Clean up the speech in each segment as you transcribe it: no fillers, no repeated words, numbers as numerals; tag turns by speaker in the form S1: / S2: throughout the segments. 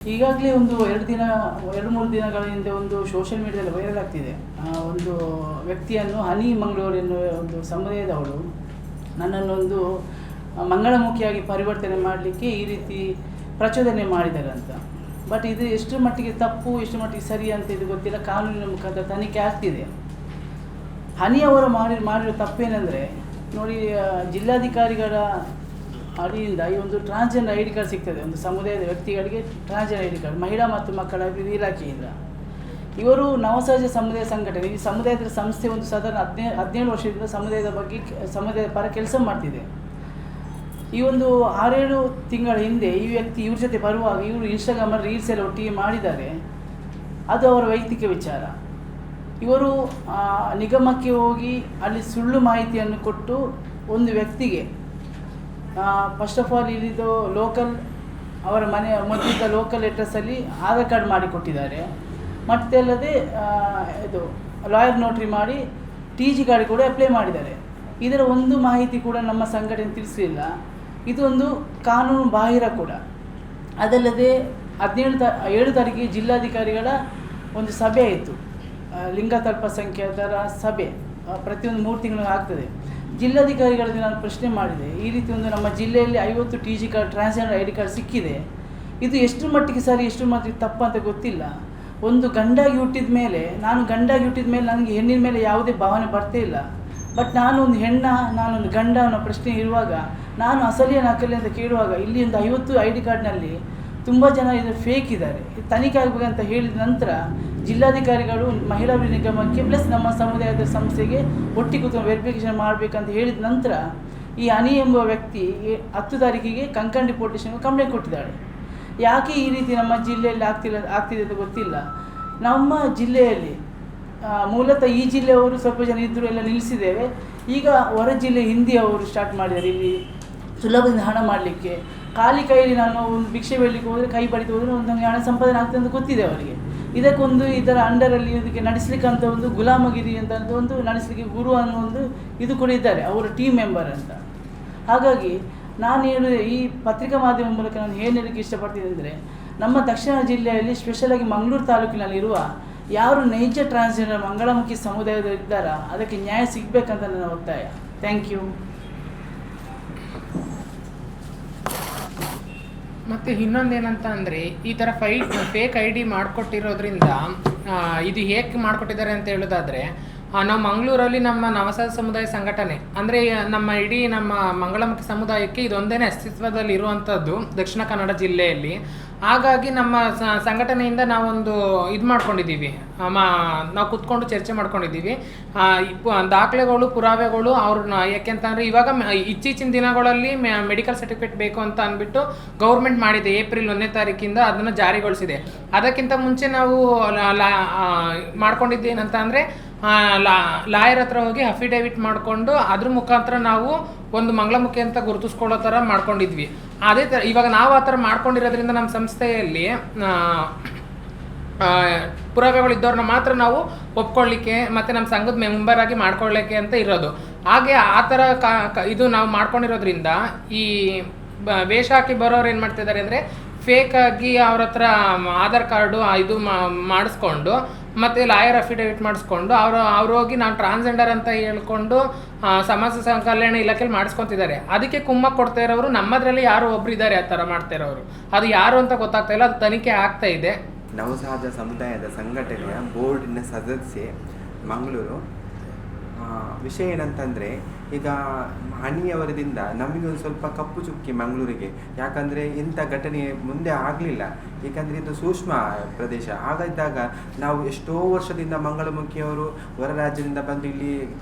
S1: ಈಗಾಗಲೇ ಒಂದು 2-3 ದಿನಗಳ ಹಿಂದೆ ಒಂದು ಸೋಷಿಯಲ್ ಮೀಡಿಯಾದಲ್ಲಿ ವೈರಲ್ ಆಗ್ತಿದೆ. ಒಂದು ವ್ಯಕ್ತಿಯನ್ನು ಹನಿ ಮಂಗಳೂರು ಎನ್ನುವ ಒಂದು ಸಮುದಾಯದವಳು ನನ್ನನ್ನು ಒಂದು ಮಂಗಳಮುಖಿಯಾಗಿ ಪರಿವರ್ತನೆ ಮಾಡಲಿಕ್ಕೆ ಈ ರೀತಿ ಪ್ರಚೋದನೆ ಮಾಡಿದ್ದಾರೆ ಅಂತ. ಬಟ್ ಇದು ಎಷ್ಟು ಮಟ್ಟಿಗೆ ತಪ್ಪು, ಎಷ್ಟು ಮಟ್ಟಿಗೆ ಸರಿ ಅಂತ ಇದು ಗೊತ್ತಿಲ್ಲ. ಕಾನೂನಿನ ಮುಖಾಂತರ ತನಿಖೆ ಆಗ್ತಿದೆ. ಹನಿಯವರು ಮಾಡಿರೋ ತಪ್ಪೇನೆಂದರೆ ನೋಡಿ, ಜಿಲ್ಲಾಧಿಕಾರಿಗಳ ಅಡಿಯಿಂದ ಈ ಒಂದು ಟ್ರಾನ್ಸ್ಜೆಂಡರ್ ಐ ಡಿ ಕಾರ್ಡ್ ಸಿಗ್ತದೆ ಒಂದು ಸಮುದಾಯದ ವ್ಯಕ್ತಿಗಳಿಗೆ. ಟ್ರಾನ್ಸ್ಜೆಂಡರ್ ಐ ಡಿ ಕಾರ್ಡ್ ಮಹಿಳಾ ಮತ್ತು ಮಕ್ಕಳ ಅಭಿವೃದ್ಧಿ ಇಲಾಖೆಯಿಂದ. ಇವರು ನವಸಹಜ ಸಮುದಾಯ ಸಂಘಟನೆ, ಈ ಸಮುದಾಯದ ಸಂಸ್ಥೆ ಒಂದು ಸಾಧಾರಣ 17 ವರ್ಷದಿಂದ ಸಮುದಾಯದ ಪರ ಕೆಲಸ ಮಾಡ್ತಿದೆ. ಈ ಒಂದು 6-7 ತಿಂಗಳ ಹಿಂದೆ ಈ ವ್ಯಕ್ತಿ ಇವ್ರ ಜೊತೆ ಬರುವಾಗ ಇವರು ಇನ್ಸ್ಟಾಗ್ರಾಮಲ್ಲಿ ರೀಲ್ಸ್ ಎಲ್ಲ ಒಟ್ಟಿಗೆ ಮಾಡಿದ್ದಾರೆ. ಅದು ಅವರ ವೈಯಕ್ತಿಕ ವಿಚಾರ. ಇವರು ನಿಗಮಕ್ಕೆ ಹೋಗಿ ಅಲ್ಲಿ ಸುಳ್ಳು ಮಾಹಿತಿಯನ್ನು ಕೊಟ್ಟು ಒಂದು ವ್ಯಕ್ತಿಗೆ ಫಸ್ಟ್ ಆಫ್ ಆಲ್ ಇಲ್ಲಿದ್ದು ಲೋಕಲ್ ಅವರ ಮನೆ ಮೊದಲಿದ್ದ ಲೋಕಲ್ ಅಡ್ರೆಸ್ಸಲ್ಲಿ ಆಧಾರ್ ಕಾರ್ಡ್ ಮಾಡಿಕೊಟ್ಟಿದ್ದಾರೆ. ಮತ್ತೆ ಅಲ್ಲದೆ ಇದು ಲಾಯರ್ ನೋಟ್ರಿ ಮಾಡಿ TG ಕಾರ್ಡ್ ಕೂಡ ಅಪ್ಲೈ ಮಾಡಿದ್ದಾರೆ. ಇದರ ಒಂದು ಮಾಹಿತಿ ಕೂಡ ನಮ್ಮ ಸಂಘಟನೆ ತಿಳಿಸಲಿಲ್ಲ. ಇದೊಂದು ಕಾನೂನು ಬಾಹಿರ ಕೂಡ. ಅದಲ್ಲದೆ 7 ತಾರೀಕಿಗೆ ಜಿಲ್ಲಾಧಿಕಾರಿಗಳ ಒಂದು ಸಭೆ ಆಯಿತು. ಲಿಂಗಾಯತ ಸಂಖ್ಯಾತರ ಸಭೆ ಪ್ರತಿಯೊಂದು 3 ತಿಂಗಳಿಗೆ ಆಗ್ತದೆ. ಜಿಲ್ಲಾಧಿಕಾರಿಗಳಿಗೆ ನಾನು ಪ್ರಶ್ನೆ ಮಾಡಿದೆ, ಈ ರೀತಿ ಒಂದು ನಮ್ಮ ಜಿಲ್ಲೆಯಲ್ಲಿ 50 TG card transgender I D card ಸಿಕ್ಕಿದೆ, ಇದು ಎಷ್ಟು ಮಟ್ಟಿಗೆ ಸರಿ ಎಷ್ಟು ಮಟ್ಟಿಗೆ ತಪ್ಪು ಅಂತ ಗೊತ್ತಿಲ್ಲ. ಒಂದು ಗಂಡಾಗಿ ಹುಟ್ಟಿದ ಮೇಲೆ ನನಗೆ ಹೆಣ್ಣಿನ ಮೇಲೆ ಯಾವುದೇ ಭಾವನೆ ಬರ್ತೇ ಇಲ್ಲ. ಬಟ್ ನಾನು ಒಂದು ನಾನೊಂದು ಗಂಡ ಅನ್ನೋ ಪ್ರಶ್ನೆ ಇರುವಾಗ ನಾನು ಅಸಲಿಯ ನಕಲಿ ಅಂತ ಕೇಳುವಾಗ ಇಲ್ಲಿ ಒಂದು 50 ಐ ಡಿ ಕಾರ್ಡ್ನಲ್ಲಿ ತುಂಬ ಜನ ಇದು ಫೇಕ್ ಇದ್ದಾರೆ. ಇದು ತನಿಖೆ ಆಗಬೇಕಂತ ಹೇಳಿದ ನಂತರ ಜಿಲ್ಲಾಧಿಕಾರಿಗಳು ಮಹಿಳಾ ನಿಗಮಕ್ಕೆ ಪ್ಲಸ್ ನಮ್ಮ ಸಮುದಾಯದ ಸಂಸ್ಥೆಗೆ ಒಟ್ಟಿಗೆ ಕೂತ್ಕೊಂಡು ವೆರಿಫಿಕೇಷನ್ ಮಾಡಬೇಕಂತ ಹೇಳಿದ ನಂತರ ಈ ಹನಿ ಎಂಬ ವ್ಯಕ್ತಿ 10 ತಾರೀಕಿಗೆ ಕಂಕಂಡಿ ಪೊಲೀಸ್ ಸ್ಟೇಷನ್ಗೆ ಕಂಪ್ಲೇಂಟ್ ಕೊಟ್ಟಿದ್ದಾಳೆ. ಯಾಕೆ ಈ ರೀತಿ ನಮ್ಮ ಜಿಲ್ಲೆಯಲ್ಲಿ ಆಗ್ತಿದೆ ಅಂತ ಗೊತ್ತಿಲ್ಲ. ನಮ್ಮ ಜಿಲ್ಲೆಯಲ್ಲಿ ಮೂಲತಃ ಈ ಜಿಲ್ಲೆಯವರು ಸ್ವಲ್ಪ ಜನ ಇದ್ದರೂ ಎಲ್ಲ ನಿಲ್ಲಿಸಿದ್ದೇವೆ. ಈಗ ಹೊರ ಜಿಲ್ಲೆ ಹಿಂದಿಯವರು ಸ್ಟಾರ್ಟ್ ಮಾಡಿದ್ದಾರೆ ಇಲ್ಲಿ ಸುಲಭದಿಂದ ಹಣ ಮಾಡಲಿಕ್ಕೆ. ಖಾಲಿ ಕೈಯಲ್ಲಿ ನಾನು ಒಂದು ಭಿಕ್ಷೆ ಬೇಡಲಿಕ್ಕೆ ಹೋದರೆ ಕೈ ಬಡಿತು ಹೋದರೆ ಒಂದು ಹಣ ಸಂಪಾದನೆ ಆಗ್ತದೆ ಅಂತ ಗೊತ್ತಿದೆ ಅವರಿಗೆ. ಇದರ ಅಂಡರಲ್ಲಿ ಇದಕ್ಕೆ ನಡೆಸಲಿಕ್ಕೆ ಅಂತ ಒಂದು ಗುಲಾಮಗಿರಿ ಅಂತ ಒಂದು ನಡೆಸಲಿಕ್ಕೆ ಗುರು ಅನ್ನೋ ಒಂದು ಇದು ಕೂಡ ಇದ್ದಾರೆ, ಅವರ ಟೀಮ್ ಮೆಂಬರ್ ಅಂತ. ಹಾಗಾಗಿ ನಾನು ಈ ಪತ್ರಿಕಾ ಮಾಧ್ಯಮ ಮೂಲಕ ನಾನು ಏನು ಹೇಳಲಿಕ್ಕೆ ಇಷ್ಟಪಡ್ತೀನಿ ಅಂದರೆ, ನಮ್ಮ ದಕ್ಷಿಣ ಜಿಲ್ಲೆಯಲ್ಲಿ ಸ್ಪೆಷಲಾಗಿ ಮಂಗಳೂರು ತಾಲೂಕಿನಲ್ಲಿರುವ ಯಾರು ನೈಜ ಟ್ರಾನ್ಸ್ಜೆಂಡರ್ ಮಂಗಳಮುಖಿ ಸಮುದಾಯದಲ್ಲಿದ್ದಾರಾ ಅದಕ್ಕೆ ನ್ಯಾಯ ಸಿಗಬೇಕಂತ ನನ್ನ ಒತ್ತಾಯ. Thank you.
S2: ಮತ್ತು ಇನ್ನೊಂದೇನಂತ ಅಂದರೆ, ಈ ಥರ ಫೇಕ್ ಐ ಡಿ ಮಾಡಿಕೊಟ್ಟಿರೋದ್ರಿಂದ ಇದು ಹೇಗೆ ಮಾಡಿಕೊಟ್ಟಿದ್ದಾರೆ ಅಂತ ಹೇಳೋದಾದರೆ, ನಾವು ಮಂಗಳೂರಲ್ಲಿ ನಮ್ಮ ನವಸಹಜ ಸಮುದಾಯ ಸಂಘಟನೆ ಅಂದರೆ ನಮ್ಮ ಮಂಗಳಮುಖಿ ಸಮುದಾಯಕ್ಕೆ ಇದೊಂದೇ ಅಸ್ತಿತ್ವದಲ್ಲಿ ಇರುವಂಥದ್ದು ದಕ್ಷಿಣ ಕನ್ನಡ ಜಿಲ್ಲೆಯಲ್ಲಿ. ಹಾಗಾಗಿ ನಮ್ಮ ಸಂಘಟನೆಯಿಂದ ನಾವೊಂದು ಇದು ಮಾಡ್ಕೊಂಡಿದ್ದೀವಿ, ನಾವು ಕೂತ್ಕೊಂಡು ಚರ್ಚೆ ಮಾಡ್ಕೊಂಡಿದ್ದೀವಿ. ದಾಖಲೆಗಳು ಪುರಾವೆಗಳು ಅವ್ರನ್ನ ಯಾಕೆಂತಂದರೆ ಇವಾಗ ಇತ್ತೀಚಿನ ದಿನಗಳಲ್ಲಿ ಮೆಡಿಕಲ್ ಸರ್ಟಿಫಿಕೇಟ್ ಬೇಕು ಅಂತ ಅಂದ್ಬಿಟ್ಟು ಗೌರ್ಮೆಂಟ್ ಮಾಡಿದೆ. ಏಪ್ರಿಲ್ 1ನೇ ತಾರೀಕಿಂದ ಅದನ್ನು ಜಾರಿಗೊಳಿಸಿದೆ. ಅದಕ್ಕಿಂತ ಮುಂಚೆ ನಾವು ಮಾಡ್ಕೊಂಡಿದ್ದೇನಂತ ಅಂದರೆ ಲಾಯರ್ ಹತ್ರ ಹೋಗಿ ಅಫಿಡೇವಿಟ್ ಮಾಡಿಕೊಂಡು ಅದ್ರ ಮುಖಾಂತರ ನಾವು ಒಂದು ಮಂಗಳಮುಖಿ ಅಂತ ಗುರುತಿಸ್ಕೊಳ್ಳೋ ಥರ ಮಾಡ್ಕೊಂಡಿದ್ವಿ. ಅದೇ ಥರ ಇವಾಗ ನಾವು ಆ ಥರ ಮಾಡ್ಕೊಂಡಿರೋದ್ರಿಂದ ನಮ್ಮ ಸಂಸ್ಥೆಯಲ್ಲಿ ಪುರಾವೆಗಳಿದ್ದವ್ರನ್ನ ಮಾತ್ರ ನಾವು ಒಪ್ಕೊಳ್ಳಿಕ್ಕೆ ಮತ್ತು ನಮ್ಮ ಸಂಘದ ಮೆಂಬರ್ ಆಗಿ ಮಾಡ್ಕೊಳ್ಳಿಕ್ಕೆ ಅಂತ ಇರೋದು. ಹಾಗೆ ಆ ಥರ ಇದು ನಾವು ಮಾಡ್ಕೊಂಡಿರೋದ್ರಿಂದ ಈ ವೇಷ ಹಾಕಿ ಬರೋರು ಏನು ಮಾಡ್ತಿದ್ದಾರೆ ಅಂದರೆ, ಫೇಕಾಗಿ ಅವ್ರ ಹತ್ರ ಆಧಾರ್ ಕಾರ್ಡು ಇದು ಮಾಡಿಸ್ಕೊಂಡು ಮತ್ತು ಲಾಯರ್ ಅಫಿಡೇವಿಟ್ ಮಾಡಿಸ್ಕೊಂಡು ಅವ್ರು ಹೋಗಿ ನಾನು ಟ್ರಾನ್ಸ್ಜೆಂಡರ್ ಅಂತ ಹೇಳ್ಕೊಂಡು ಸಮಾಜ ಕಲ್ಯಾಣ ಇಲಾಖೆಯಲ್ಲಿ ಮಾಡಿಸ್ಕೊತಿದ್ದಾರೆ. ಅದಕ್ಕೆ ಕುಮ್ಮಕ್ಕೆ ಕೊಡ್ತಾ ಇರೋರು ನಮ್ಮದ್ರಲ್ಲಿ ಯಾರು ಒಬ್ರು ಇದ್ದಾರೆ ಆ ಥರ ಮಾಡ್ತಾ ಇರೋರು. ಅದು ಯಾರು ಅಂತ ಗೊತ್ತಾಗ್ತಾ ಇಲ್ಲ, ಅದು ತನಿಖೆ ಆಗ್ತಾ ಇದೆ.
S3: ನವಸಹಜ ಸಮುದಾಯದ ಸಂಘಟನೆಯ ಬೋರ್ಡಿನ ಸದಸ್ಯೆ ಮಂಗಳೂರು. ವಿಷಯ ಏನಂತಂದರೆ, ಈಗ ಹನಿಯವರದಿಂದ ನಮಗೆ ಒಂದು ಸ್ವಲ್ಪ ಕಪ್ಪು ಚುಕ್ಕಿ ಮಂಗಳೂರಿಗೆ. ಯಾಕಂದರೆ ಇಂಥ ಘಟನೆ ಮುಂದೆ ಆಗಲಿಲ್ಲ, ಏಕೆಂದರೆ ಇದು ಸೂಕ್ಷ್ಮ ಪ್ರದೇಶ. ಹಾಗಿದ್ದಾಗ ನಾವು ಎಷ್ಟೋ ವರ್ಷದಿಂದ ಮಂಗಳಮುಖಿಯವರು ಹೊರ ರಾಜ್ಯದಿಂದ ಬಂದು ಇಲ್ಲಿ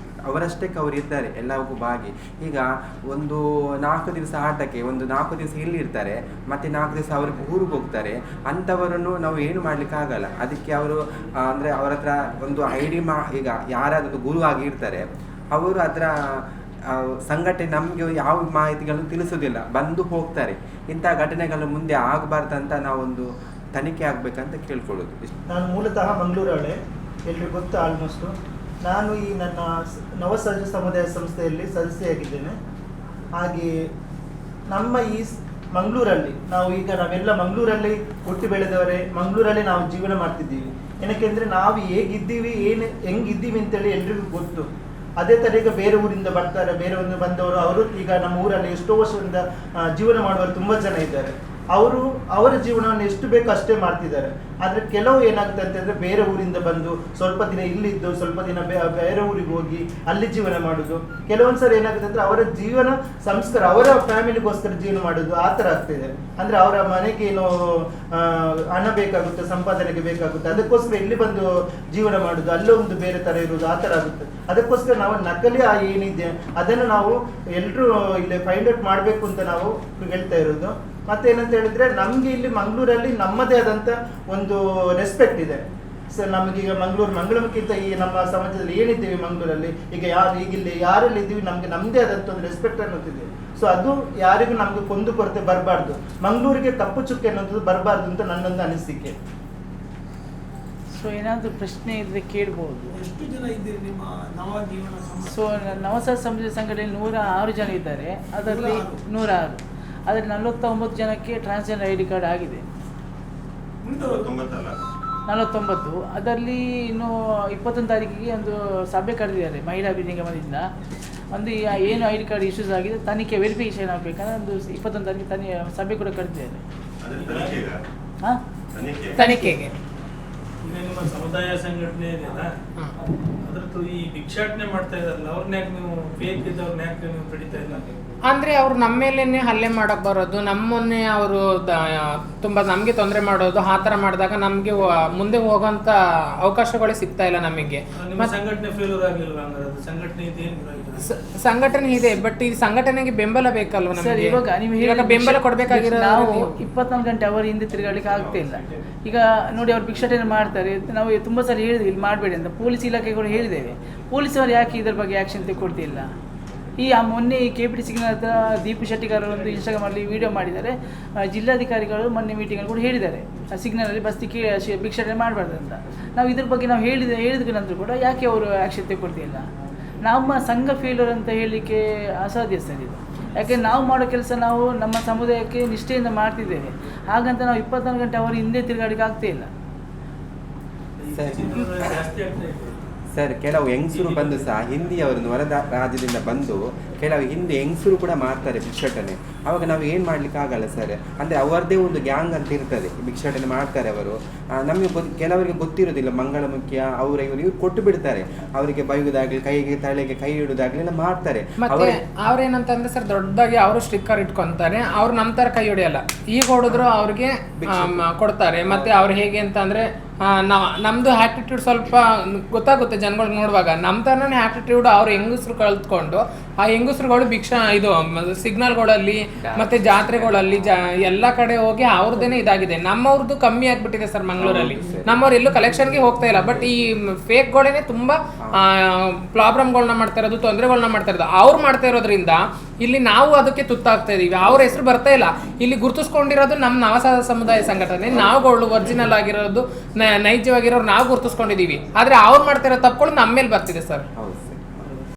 S3: ಅವರಷ್ಟಕ್ಕೆ ಅವರು ಇದ್ದಾರೆ ಎಲ್ಲವಕ್ಕೂ ಭಾಗಿ. ಈಗ ಒಂದು 4 ದಿವಸ ಆಟಕ್ಕೆ, ಒಂದು 4 ದಿವಸ ಇಲ್ಲಿರ್ತಾರೆ, ಮತ್ತು 4 ದಿವಸ ಅವ್ರಿಗೆ ಊರಿಗೆ ಹೋಗ್ತಾರೆ. ಅಂಥವರನ್ನು ನಾವು ಏನು ಮಾಡಲಿಕ್ಕಾಗಲ್ಲ. ಅದಕ್ಕೆ ಅವರು ಅಂದರೆ ಅವರ ಹತ್ರ ಒಂದು ID ಈಗ ಯಾರಾದರೂ ಗುರು ಆಗಿರ್ತಾರೆ, ಅವರು ಅದರ ಸಂಘಟನೆ ನಮಗೆ ಯಾವ ಮಾಹಿತಿಗಳನ್ನು ತಿಳಿಸೋದಿಲ್ಲ, ಬಂದು ಹೋಗ್ತಾರೆ. ಇಂಥ ಘಟನೆಗಳು ಮುಂದೆ ಆಗಬಾರ್ದಂತ ನಾವೊಂದು ತನಿಖೆ ಆಗಬೇಕಂತ ಕೇಳ್ಕೊಳ್ಳೋದು.
S4: ನಾನು ಮೂಲತಃ ಮಂಗಳೂರವಳೆ, ಎಲ್ರಿಗೂ ಗೊತ್ತು ಆಲ್ಮೋಸ್ಟು. ನಾನು ಈ ನನ್ನ ನವಸಹಜ ಸಮುದಾಯ ಸಂಸ್ಥೆಯಲ್ಲಿ ಸದಸ್ಯೆಯಾಗಿದ್ದೇನೆ. ಹಾಗೆ ನಮ್ಮ ಈ ಮಂಗಳೂರಲ್ಲಿ ನಾವೆಲ್ಲ ಮಂಗಳೂರಲ್ಲಿ ಹುಟ್ಟಿ ಬೆಳೆದವರೇ, ಮಂಗಳೂರಲ್ಲಿ ನಾವು ಜೀವನ ಮಾಡ್ತಿದ್ದೀವಿ. ಏನಕ್ಕೆಂದ್ರೆ ನಾವು ಹೇಗಿದ್ದೀವಿ ಹೆಂಗಿದ್ದೀವಿ ಅಂತೇಳಿ ಎಲ್ರಿಗೂ ಗೊತ್ತು. ಅದೇ ತರ ಈಗ ಬೇರೆ ಊರಿಂದ ಬರ್ತಾರೆ, ಬೇರೆ ಒಂದು ಬಂದವರು ಅವರು ಈಗ ನಮ್ಮ ಊರಲ್ಲಿ ಎಷ್ಟೋ ವರ್ಷದಿಂದ ಜೀವನ ಮಾಡುವವರು ತುಂಬಾ ಜನ ಇದ್ದಾರೆ. ಅವರ ಜೀವನವನ್ನು ಎಷ್ಟು ಬೇಕೋ ಅಷ್ಟೇ ಮಾಡ್ತಿದ್ದಾರೆ. ಆದ್ರೆ ಕೆಲವು ಏನಾಗುತ್ತೆ ಅಂತಂದ್ರೆ ಬೇರೆ ಊರಿಂದ ಬಂದು ಸ್ವಲ್ಪ ದಿನ ಇಲ್ಲಿದ್ದು ಸ್ವಲ್ಪ ದಿನ ಬೇರೆ ಊರಿಗೆ ಹೋಗಿ ಅಲ್ಲಿ ಜೀವನ ಮಾಡುದು. ಕೆಲವೊಂದ್ಸರಿ ಏನಾಗುತ್ತೆ ಅಂದ್ರೆ ಅವರ ಜೀವನ ಸಂಸ್ಕಾರ ಅವರ ಫ್ಯಾಮಿಲಿಗೋಸ್ಕರ ಜೀವನ ಮಾಡುದು ಆ ತರ ಆಗ್ತಿದೆ. ಅಂದ್ರೆ ಅವರ ಮನೆಗೆ ಏನೋ ಹಣ ಬೇಕಾಗುತ್ತೆ, ಸಂಪಾದನೆಗೆ ಬೇಕಾಗುತ್ತೆ, ಅದಕ್ಕೋಸ್ಕರ ಇಲ್ಲಿ ಬಂದು ಜೀವನ ಮಾಡುದು, ಅಲ್ಲೇ ಒಂದು ಬೇರೆ ತರ ಇರುವುದು ಆ ತರ ಆಗುತ್ತೆ. ಅದಕ್ಕೋಸ್ಕರ ನಾವು ನಕಲಿ ಏನಿದೆ ಅದನ್ನು ನಾವು ಎಲ್ರು ಇಲ್ಲಿ ಫೈಂಡ್ ಔಟ್ ಮಾಡ್ಬೇಕು ಅಂತ ನಾವು ಹೇಳ್ತಾ ಇರೋದು. ಮತ್ತೇನಂತ ಹೇಳಿದ್ರೆ ನಮ್ಗೆ ಇಲ್ಲಿ ಮಂಗಳೂರಲ್ಲಿ ನಮ್ಮದೇ ಆದಂತ ಒಂದು ರೆಸ್ಪೆಕ್ಟ್ ಇದೆ. ಸರ್ ನಮಗೀಗ ಮಂಗಳೂರಿಗಿಂತ ಈ ನಮ್ಮ ಸಮಾಜದಲ್ಲಿ ಏನಿದ್ದೀವಿ ಮಂಗಳೂರಲ್ಲಿ ಈಗಿಲ್ಲಿ ಯಾರೆಲ್ಲಿ ಇದ್ದೀವಿ ನಮ್ಗೆ ನಮ್ದೇ ಆದಂತ ಒಂದು ರೆಸ್ಪೆಕ್ಟ್ ಅನ್ನೋದಿದೆ. ಸೊ ಅದು ಯಾರಿಗೂ ನಮ್ಗೆ ಕೊಂದು ಕೊರತೆ ಬರಬಾರ್ದು, ಮಂಗಳೂರಿಗೆ ಕಪ್ಪು ಚುಕ್ಕೆ ಅನ್ನೋದು ಬರಬಾರ್ದು ಅಂತ ನನ್ನೊಂದು ಅನಿಸಿಕೆ.
S1: ಸೊ ಏನಾದರೂ ಪ್ರಶ್ನೆ ಇದ್ರೆ ಕೇಳ್ಬೋದು.
S5: ಎಷ್ಟು ಜನ ಇದ್ದೀರಿ ನಿಮ್ಮ ನವಜೀವನ ಸಮಾಜ?
S1: ಸೊ ನವಸಾರ ಸಮಾಜ ಸಂಘಟನೆ 106 ಜನ ಇದ್ದಾರೆ. ಅದರಲ್ಲಿ 106 ಅದರಲ್ಲಿ 49 ಜನಕ್ಕೆ ಟ್ರಾನ್ಸ್ಜೆಂಡರ್ ಐ ಡಿ ಕಾರ್ಡ್ ಆಗಿದೆ. 49 ಅದರಲ್ಲಿ ಇನ್ನು 21 ತಾರೀಕಿಗೆ ಒಂದು ಸಭೆ ಕರೆದಿದ್ದಾರೆ ಮಹಿಳಾ ನಿಗಮದಿಂದ. ಒಂದು ಏನು ಐ ಡಿ ಕಾರ್ಡ್ ಇಶ್ಯೂಸ್ ಆಗಿದೆ ತನಿಖೆ ವೆರಿಫಿಕೇಶನ್ ಆಗಬೇಕಂದ್ರೆ ಒಂದು 21 ತಾರೀಕಿಗೆ ಸಭೆ ಕೂಡ ಕರೆದಿದ್ದಾರೆ. ಹಾಂ
S2: ತನಿಖೆಗೆ
S5: ಈಗ ನಿಮ್ಮ ಸಮುದಾಯ ಸಂಘಟನೆ ಇದೆಯಲ್ಲ, ಅದ್ರದ್ದು ಈ ಭಿಕ್ಷಾಟನೆ ಮಾಡ್ತಾ ಇದಾರಲ್ಲ, ಅವ್ರನ್ನ ಯಾಕೆ ನೀವು ಫೇಕ್ ಇದ್ದವ್ರನ್ನ ಯಾಕೆ ನೀವು ಕಡಿತಾ ಇಲ್ಲ?
S2: ಅಂದ್ರೆ ಅವ್ರು ನಮ್ಮ ಮೇಲೇನೆ ಹಲ್ಲೆ ಮಾಡಕ್ ಬರೋದು, ನಮ್ಮನ್ನೇ ಅವರು ತುಂಬಾ ನಮ್ಗೆ ತೊಂದರೆ ಮಾಡೋದು, ಆ ತರ ಮಾಡಿದಾಗ ನಮ್ಗೆ ಮುಂದೆ ಹೋಗೋಂತ ಅವಕಾಶಗಳೇ ಸಿಗ್ತಾ ಇಲ್ಲ ನಮಗೆ.
S5: ನಿಮ್ಮ ಸಂಘಟನೆ ಫೇಲ್ಯೂರ್ ಆಗಿಲ್ವಾ? ಹಂಗಾರೆ ಅದು ಸಂಘಟನೆ ಇದೆ
S2: ಸಂಘಟನೆ ಇದೆ, ಬಟ್ ಈ ಸಂಘಟನೆಗೆ ಬೆಂಬಲ ಬೇಕಲ್ವ
S1: ಸರ್?
S2: ನಮಗೆ ಇವಾಗ ಬೆಂಬಲ ಕೊಡ್ಬೇಕಾಗಿರೋ
S1: ನಾವು 24 ಗಂಟೆ ಅವರ ಹಿಂದೆ ತಿರುಗಾಡಲಿಕ್ಕೆ ಆಗ್ತಾ ಇಲ್ಲ. ಈಗ ನೋಡಿ ಅವ್ರು ಭಿಕ್ಷಾಟನೆ ಮಾಡ್ತಾರೆ, ನಾವು ತುಂಬ ಸರಿ ಹೇಳಿದ್ವಿ ಇಲ್ಲಿ ಮಾಡಬೇಡಿ ಅಂತ, ಪೊಲೀಸ್ ಇಲಾಖೆಗಳು ಹೇಳಿದ್ದೇವೆ. ಪೊಲೀಸವರು ಯಾಕೆ ಇದ್ರ ಬಗ್ಗೆ ಆ್ಯಕ್ಷನ್ ತೆಗೊಳ್ತಿಲ್ಲ? ಮೊನ್ನೆ ಈ KPT ಸಿಗ್ನಲ್ ಹತ್ರ ದೀಪು ಶೆಟ್ಟಿಗಾರ್ ಒಂದು ಇನ್ಸ್ಟಾಗ್ರಾಮಲ್ಲಿ ವಿಡಿಯೋ ಮಾಡಿದ್ದಾರೆ. ಜಿಲ್ಲಾಧಿಕಾರಿಗಳು ಮೊನ್ನೆ ಮೀಟಿಂಗಲ್ಲಿ ಕೂಡ ಹೇಳಿದ್ದಾರೆ ಸಿಗ್ನಲಲ್ಲಿ ಬಸ್ತಿ ಭಿಕ್ಷಾಟನೆ ಮಾಡಬಾರ್ದು ಅಂತ. ನಾವು ಇದ್ರ ಬಗ್ಗೆ ನಾವು ಹೇಳಿದ ನಂತರ ಕೂಡ ಯಾಕೆ ಅವರು ಆ್ಯಕ್ಷನ್ ತೆಗೊಳ್ತಿಲ್ಲ? ನಮ್ಮ ಸಂಘ ಫೇಲ್ಯೂರ್ ಅಂತ ಹೇಳಲಿಕ್ಕೆ ಅಸಾಧ್ಯ ಸರ್ ಇದು. ಯಾಕೆ ನಾವು ಮಾಡೋ ಕೆಲಸ ನಾವು ನಮ್ಮ ಸಮುದಾಯಕ್ಕೆ ನಿಷ್ಠೆಯಿಂದ ಮಾಡ್ತಿದ್ದೇವೆ, ಹಾಗಂತ ನಾವು 24 ಗಂಟೆ ಅವರ ಹಿಂದೆ ತಿರುಗಾಡಿಕೆ ಆಗ್ತಾ ಇಲ್ಲ.
S5: ಜಾಸ್ತಿ ಆಗ್ತಾ ಇದೆ
S3: ಸರ್. ಕೆಲವು ಹೆಂಗಸರು ಬಂದು ಸಹ ಹಿಂದಿಯವರನ್ನು ಹೊರ ರಾಜ್ಯದಿಂದ ಬಂದು ಕೆಲವು ಹಿಂದಿ ಹೆಂಗಸರು ಕೂಡ ಮಾಡ್ತಾರೆ ಭಿಕ್ಷಾಟನೆ. ಅವಾಗ ನಾವು ಏನು ಮಾಡ್ಲಿಕ್ಕೆ ಆಗಲ್ಲ ಸರ್. ಅಂದರೆ ಅವರದೇ ಒಂದು ಗ್ಯಾಂಗ್ ಅಂತ ಇರ್ತದೆ, ಭಿಕ್ಷಾಟನೆ ಮಾಡ್ತಾರೆ ಅವರು. ನಮಗೆ ಕೆಲವರಿಗೆ ಗೊತ್ತಿರೋದಿಲ್ಲ, ಮಂಗಳಮುಖ್ಯ ಇವರು ಕೊಟ್ಟು ಬಿಡ್ತಾರೆ, ಅವರಿಗೆ ಬೈಯುವುದಾಗ್ಲಿ ಕೈಗೆ ತಲೆಗೆ ಕೈ ಇಡುವುದಾಗ್ಲಿ ಎಲ್ಲ ಮಾಡ್ತಾರೆ.
S2: ಮತ್ತೆ ಅವ್ರೇನಂತಂದ್ರೆ ಸರ್ ದೊಡ್ಡದಾಗಿ ಅವರು ಸ್ಟಿಕ್ಕರ್ ಇಟ್ಕೊಂತಾರೆ, ಅವ್ರು ನಮ್ಮ ತರ ಕೈ ಹೊಡೆಯಲ್ಲ. ಈಗ ಹೊಡೆದ್ರು ಅವ್ರಿಗೆ ಕೊಡ್ತಾರೆ. ಮತ್ತೆ ಅವ್ರು ಹೇಗೆ ಅಂತ ಅಂದ್ರೆ ನಮ್ದು ಆಟಿಟ್ಯೂಡ್ ಸ್ವಲ್ಪ ಗೊತ್ತಾಗುತ್ತೆ ಜನಗಳಿಗೆ ನೋಡುವಾಗ. ನಮ್ಮ ತರನೇ ಆಟಿಟ್ಯೂಡ್ ಅವ್ರು ಹೆಂಗಸರು ಕಲ್ತ್ಕೊಂಡು ಆ ಹೆಂಗಸರುಗಳು ಇದು ಸಿಗ್ನಲ್ಗಳಲ್ಲಿ ಮತ್ತೆ ಜಾತ್ರೆಗಳಲ್ಲಿ ಎಲ್ಲ ಕಡೆ ಹೋಗಿ ಅವ್ರದ್ದೇನೆ ಇದಾಗಿದೆ. ನಮ್ಮವ್ರದ್ದು ಕಮ್ಮಿ ಆಗ್ಬಿಟ್ಟಿದೆ ಸರ್ ಮಂಗಳೂರಲ್ಲಿ. ನಮ್ಮವ್ರು ಎಲ್ಲೂ ಕಲೆಕ್ಷನ್ಗೆ ಹೋಗ್ತಾ ಇಲ್ಲ. ಬಟ್ ಈ ಫೇಕ್ಗಳೇನೆ ತುಂಬಾ ಪ್ರಾಬ್ಲಮ್ಗಳನ್ನ ಮಾಡ್ತಾ ಇರೋದು, ತೊಂದರೆಗಳನ್ನ ಮಾಡ್ತಾ ಇರೋದು. ಅವ್ರು ಮಾಡ್ತಾ ಇರೋದ್ರಿಂದ ಇಲ್ಲಿ ನಾವು ಅದಕ್ಕೆ ತುತ್ತಾಗ್ತಾ ಇದೀವಿ. ಅವ್ರ ಹೆಸರು ಬರ್ತಾ ಇಲ್ಲ. ಇಲ್ಲಿ ಗುರುತಿಸ್ಕೊಂಡಿರೋದು ನಮ್ಮ ನವಸಾರ ಸಮುದಾಯ ಸಂಘಟನೆ, ನಾವುಗಳು ಒರಿಜಿನಲ್ ಆಗಿರೋದು ನೈಜವಾಗಿರೋರು ನಾವು ಗುರುತಿಸ್ಕೊಂಡಿದೀವಿ. ಆದ್ರೆ ಅವ್ರು ಮಾಡ್ತಾ ಇರೋ ತಪ್ಪುಗಳು ನಮ್ಮ ಮೇಲೆ ಬರ್ತಿದೆ ಸರ್.